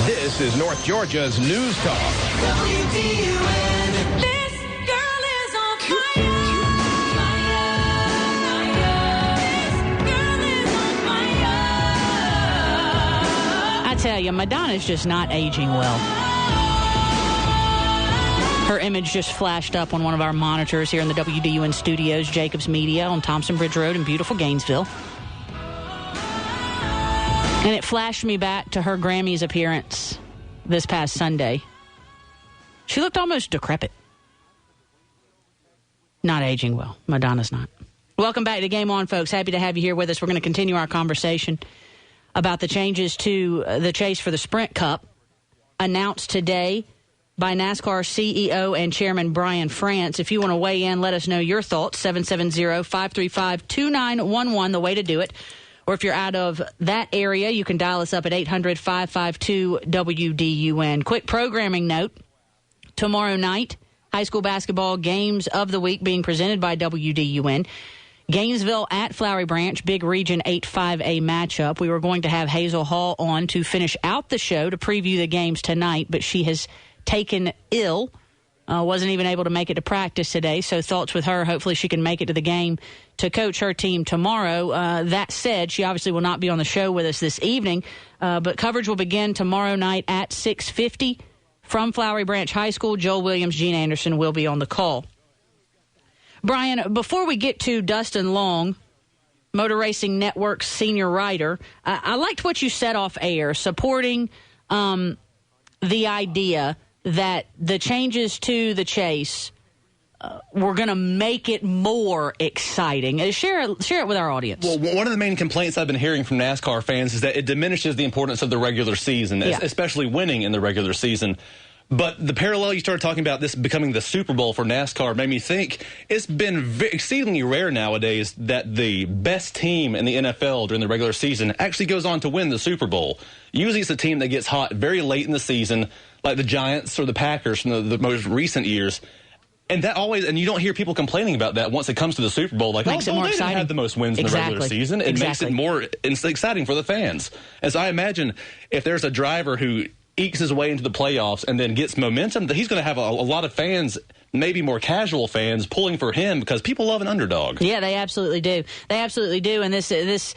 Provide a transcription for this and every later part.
This is North Georgia's News Talk. WDUN. This girl is on fire. I tell you, Madonna's just not aging well. Her image just flashed up on one of our monitors here in the WDUN studios, Jacobs Media on Thompson Bridge Road in beautiful Gainesville. And it flashed me back to her Grammys appearance this past Sunday. She looked almost decrepit. Not aging well. Madonna's not. Welcome back to Game On, folks. Happy to have you here with us. We're going to continue our conversation about the changes to the chase for the Sprint Cup announced today by NASCAR CEO and Chairman Brian France. If you want to weigh in, let us know your thoughts. 770-535-2911, the way to do it. Or if you're out of that area, you can dial us up at 800-552-WDUN. Quick programming note. Tomorrow night, high school basketball games of the week being presented by WDUN. Gainesville at Flowery Branch, big Region 8-5A matchup. We were going to have Hazel Hall on to finish out the show to preview the games tonight, but she has taken ill. Wasn't even able to make it to practice today, so thoughts with her. Hopefully she can make it to the game to coach her team tomorrow. That said, she obviously will not be on the show with us this evening, but coverage will begin tomorrow night at 6:50 from Flowery Branch High School. Joel Williams, Gene Anderson will be on the call. Brian, before we get to Dustin Long, Motor Racing Network's senior writer, I liked what you said off air, supporting the idea that the changes to the chase were going to make it more exciting. Share it with our audience. Well, one of the main complaints I've been hearing from NASCAR fans is that it diminishes the importance of the regular season, especially winning in the regular season. But the parallel you started talking about, this becoming the Super Bowl for NASCAR, made me think it's been exceedingly rare nowadays that the best team in the NFL during the regular season actually goes on to win the Super Bowl. Usually it's a team that gets hot very late in the season, like the Giants or the Packers from the most recent years. And you don't hear people complaining about that once it comes to the Super Bowl. Like, makes it more they exciting. didn't have the most wins in the regular season. It makes it more exciting for the fans. As I imagine, if there's a driver who ekes his way into the playoffs and then gets momentum, he's going to have a lot of fans, maybe more casual fans, pulling for him because people love an underdog. Yeah, they absolutely do. They absolutely do. And this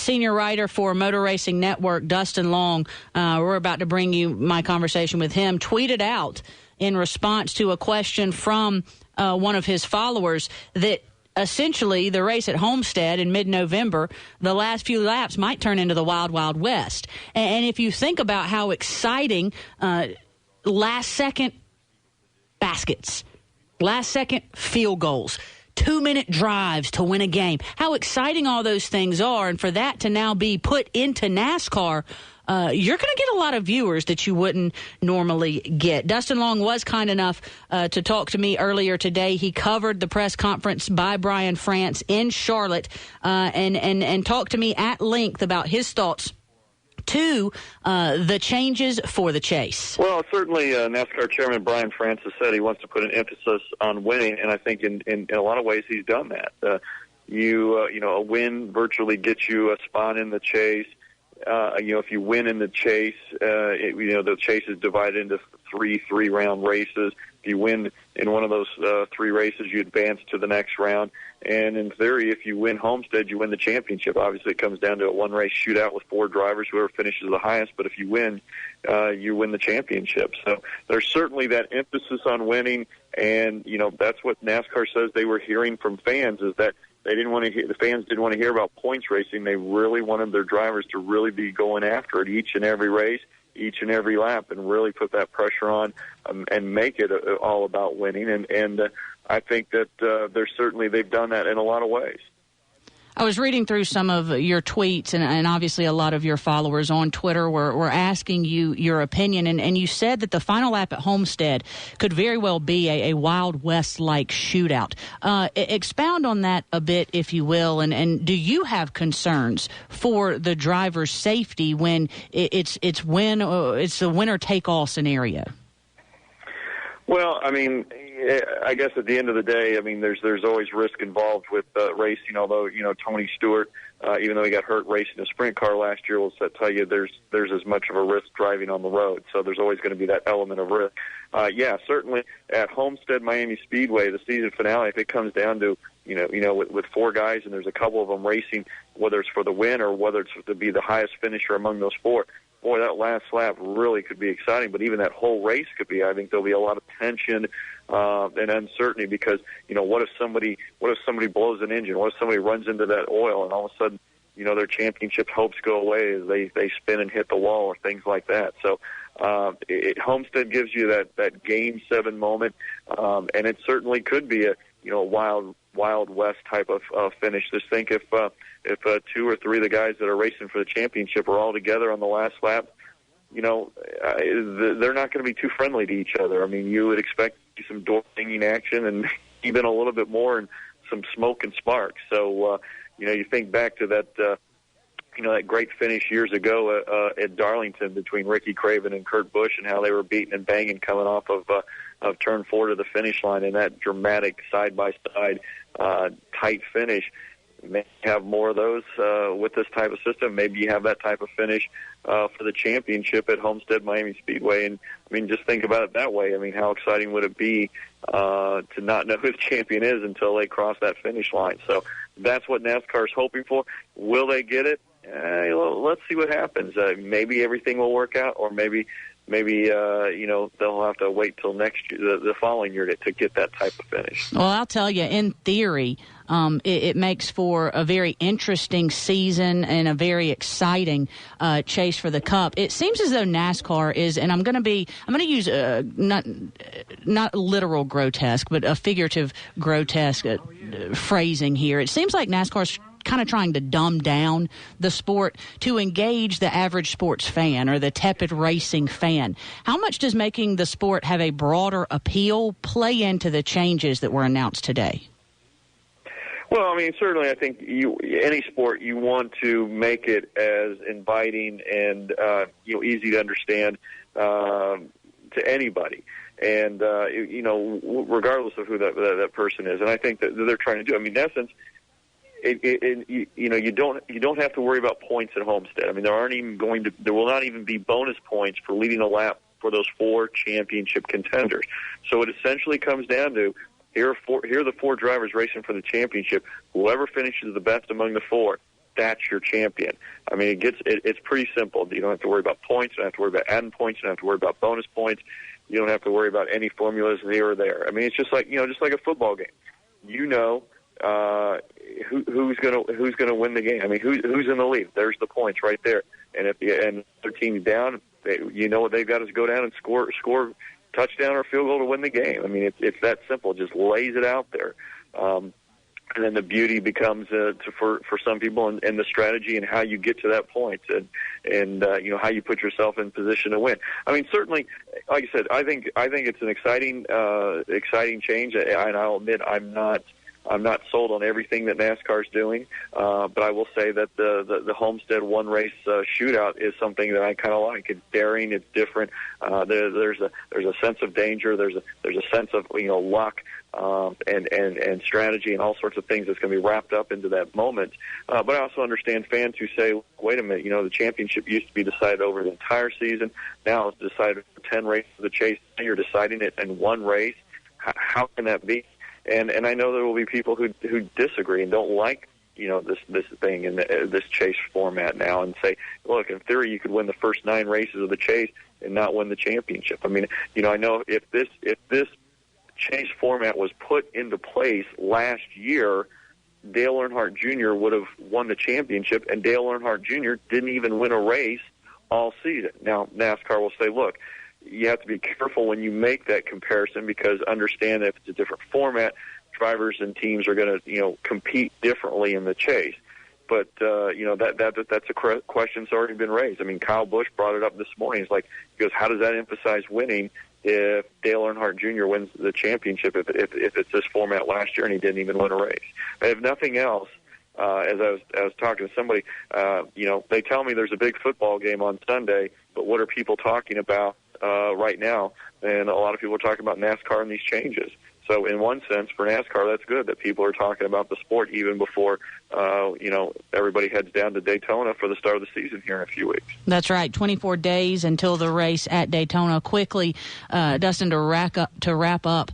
senior writer for Motor Racing Network, Dustin Long, we're about to bring you my conversation with him, tweeted out in response to a question from one of his followers that essentially the race at Homestead in mid-November, the last few laps might turn into the Wild Wild West. And if you think about how exciting last-second baskets, last-second field goals, 2-minute drives to win a game, how exciting all those things are, and for that to now be put into NASCAR, you're going to get a lot of viewers that you wouldn't normally get. Dustin Long was kind enough to talk to me earlier today. He covered the press conference by Brian France in Charlotte and talked to me at length about his thoughts to the changes for the chase. Well, certainly NASCAR Chairman Brian France has said he wants to put an emphasis on winning, and I think in a lot of ways he's done that. A win virtually gets you a spot in the chase. If you win in the chase, the chase is divided into three-round races. If you win in one of those three races, you advance to the next round. And in theory, if you win Homestead, you win the championship. Obviously, it comes down to a one-race shootout with 4 drivers, whoever finishes the highest. But if you win, you win the championship. So there's certainly that emphasis on winning. And, that's what NASCAR says they were hearing from fans, is that the fans didn't want to hear about points racing. They really wanted their drivers to really be going after it each and every race, each and every lap, and really put that pressure on and make it all about winning. And I think that they've done that in a lot of ways. I was reading through some of your tweets, and obviously a lot of your followers on Twitter were asking you your opinion, and you said that the final lap at Homestead could very well be a Wild West-like shootout. Expound on that a bit, if you will, and do you have concerns for the driver's safety when it's a winner-take-all scenario? Well, I mean, I guess at the end of the day, I mean, there's always risk involved with racing. Although Tony Stewart, even though he got hurt racing a sprint car last year, will tell you there's as much of a risk driving on the road. So there's always going to be that element of risk. Yeah, certainly at Homestead Miami Speedway, the season finale, if it comes down to with four guys and there's a couple of them racing, whether it's for the win or whether it's to be the highest finisher among those four. Boy, that last lap really could be exciting, but even that whole race could be. I think there'll be a lot of tension and uncertainty because what if somebody blows an engine? What if somebody runs into that oil and all of a sudden their championship hopes go away as they spin and hit the wall or things like that. So Homestead gives you that Game 7 moment, and it certainly could be a Wild West type of finish. Just think if two or three of the guys that are racing for the championship are all together on the last lap, they're not going to be too friendly to each other. I mean, you would expect some door-dinging action and even a little bit more and some smoke and sparks. So, you think back to that, that great finish years ago at Darlington between Ricky Craven and Kurt Busch and how they were beating and banging coming off of turn 4 to the finish line in that dramatic side-by-side tight finish. Maybe have more of those with this type of system. Maybe you have that type of finish for the championship at Homestead Miami Speedway. And, I mean, just think about it that way. I mean, how exciting would it be to not know who the champion is until they cross that finish line? So that's what NASCAR is hoping for. Will they get it? Let's see what happens. Maybe everything will work out, or maybe they'll have to wait till next year, the following year, to get that type of finish. Well, I'll tell you, in theory, it makes for a very interesting season and a very exciting chase for the Cup. It seems as though NASCAR is, and I'm going to use not literal grotesque, but a figurative grotesque phrasing here. It seems like NASCAR's kind of trying to dumb down the sport to engage the average sports fan or the tepid racing fan. How much does making the sport have a broader appeal play into the changes that were announced today? Well, I mean, certainly I think any sport, you want to make it as inviting and easy to understand to anybody. And, regardless of who that person is. And I think that they're trying to do, I mean, in essence, you don't have to worry about points at Homestead. I mean, there will not even be bonus points for leading a lap for those four championship contenders. So it essentially comes down to here are the four drivers racing for the championship. Whoever finishes the best among the four, that's your champion. I mean, it's pretty simple. You don't have to worry about points. You don't have to worry about adding points. You don't have to worry about bonus points. You don't have to worry about any formulas here or there. I mean, it's just like a football game. Who's gonna win the game? I mean, who's in the lead? There's the points right there. And if their team's down, what they've got is go down and score touchdown or field goal to win the game. I mean, it's that simple. It just lays it out there. And then the beauty becomes for some people and the strategy and how you get to that point and how you put yourself in position to win. I mean, certainly, like I said, I think it's an exciting change. And I'll admit I'm not sold on everything that NASCAR's doing, but I will say that the Homestead one race shootout is something that I kind of like. It's daring, it's different. There's a sense of danger. There's a sense of luck and strategy and all sorts of things that's going to be wrapped up into that moment. But I also understand fans who say, wait a minute, the championship used to be decided over the entire season. Now it's decided for 10 races of the chase. Now you're deciding it in one race. How can that be? And I know there will be people who disagree and don't like this thing and this chase format now, and say, look, in theory you could win the first 9 races of the chase and not win the championship. I mean, I know if this chase format was put into place last year, Dale Earnhardt Jr. would have won the championship, and Dale Earnhardt Jr. didn't even win a race all season. Now NASCAR will say, look, you have to be careful when you make that comparison, because understand that if it's a different format, drivers and teams are going to, compete differently in the chase. But, that's a question that's already been raised. I mean, Kyle Busch brought it up this morning. He goes, how does that emphasize winning if Dale Earnhardt Jr. wins the championship if it's this format last year and he didn't even win a race? If nothing else, as I was talking to somebody, they tell me there's a big football game on Sunday, but what are people talking about right now? And a lot of people are talking about NASCAR and these changes. So in one sense, for NASCAR, that's good that people are talking about the sport even before, everybody heads down to Daytona for the start of the season here in a few weeks. That's right. 24 days until the race at Daytona. Quickly, Dustin, to wrap up,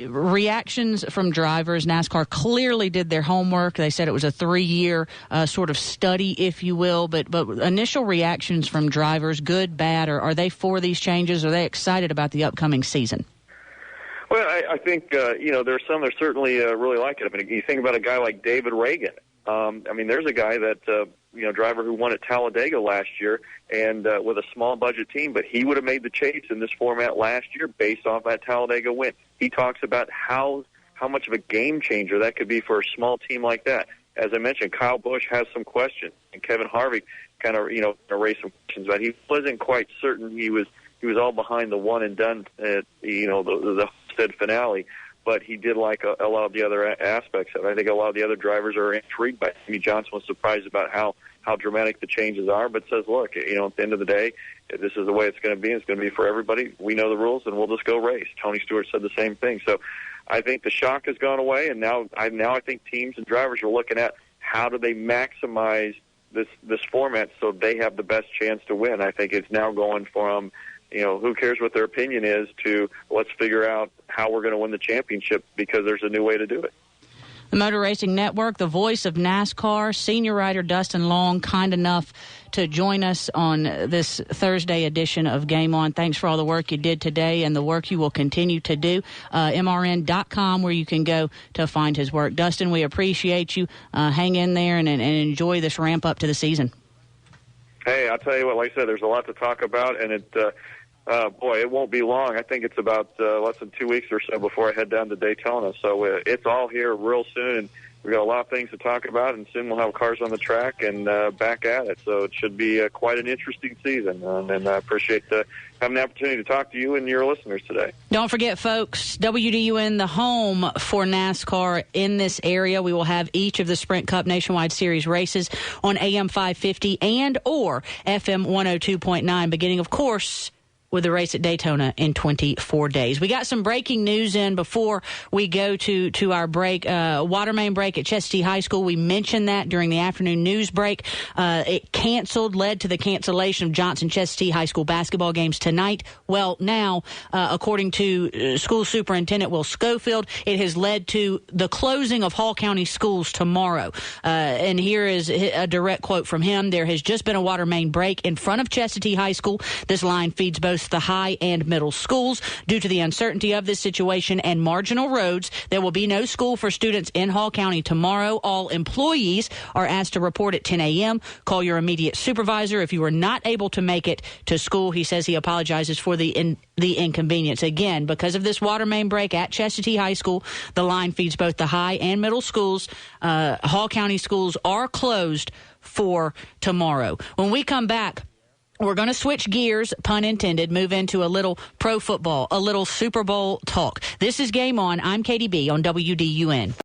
reactions from drivers. NASCAR clearly did their homework. They said it was a 3-year sort of study, if you will. But initial reactions from drivers, good, bad, or are they for these changes? Are they excited about the upcoming season? Well, I think, there's some that certainly really like it. I mean, you think about a guy like David Reagan. There's a guy that, driver who won at Talladega last year and with a small budget team, but he would have made the chase in this format last year based off that Talladega win. He talks about how much of a game changer that could be for a small team like that. As I mentioned, Kyle Busch has some questions, and Kevin Harvick kind of, raised some questions, but he wasn't quite certain he was all behind the one and done at, the Homestead finale, but he did like a lot of the other aspects of it. I think a lot of the other drivers are intrigued by it. Jimmy Johnson was surprised about how dramatic the changes are, but says, look, at the end of the day, this is the way it's going to be. It's going to be for everybody. We know the rules, and we'll just go race. Tony Stewart said the same thing. So I think the shock has gone away, and now I think teams and drivers are looking at how do they maximize this format so they have the best chance to win. I think it's now going from who cares what their opinion is to let's figure out how we're going to win the championship because there's a new way to do it. The Motor Racing Network, the voice of NASCAR, senior writer Dustin Long, kind enough to join us on this Thursday edition of Game On. Thanks for all the work you did today and the work you will continue to do. MRN.com, where you can go to find his work. Dustin, we appreciate you. Hang in there and enjoy this ramp up to the season. Hey, I'll tell you what, like I said, there's a lot to talk about, and it won't be long. I think it's about less than 2 weeks or so before I head down to Daytona. So it's all here real soon, and we've got a lot of things to talk about, and soon we'll have cars on the track and back at it. So it should be quite an interesting season, and I appreciate having the opportunity to talk to you and your listeners today. Don't forget, folks, WDUN, the home for NASCAR in this area. We will have each of the Sprint Cup Nationwide Series races on AM 550 and or FM 102.9, beginning, of course, with the race at Daytona in 24 days. We got some breaking news in before we go to our break. Water main break at Chestatee High School. We mentioned that during the afternoon news break. It led to the cancellation of Johnson-Chestatee High School basketball games tonight. Well, now, according to school superintendent Will Schofield, it has led to the closing of Hall County schools tomorrow. And here is a direct quote from him. There has just been a water main break in front of Chestatee High School. This line feeds both the high and middle schools. Due to the uncertainty of this situation and marginal roads, there will be no school for students in Hall County tomorrow. All employees are asked to report at 10 a.m. Call your immediate supervisor if you are not able to make it to school. He says he apologizes for the inconvenience. Again, because of this water main break at Chestatee High School, the line feeds both the high and middle schools. Hall County schools are closed for tomorrow. When we come back, we're going to switch gears, pun intended, move into a little pro football, a little Super Bowl talk. This is Game On. I'm Katie B on WDUN.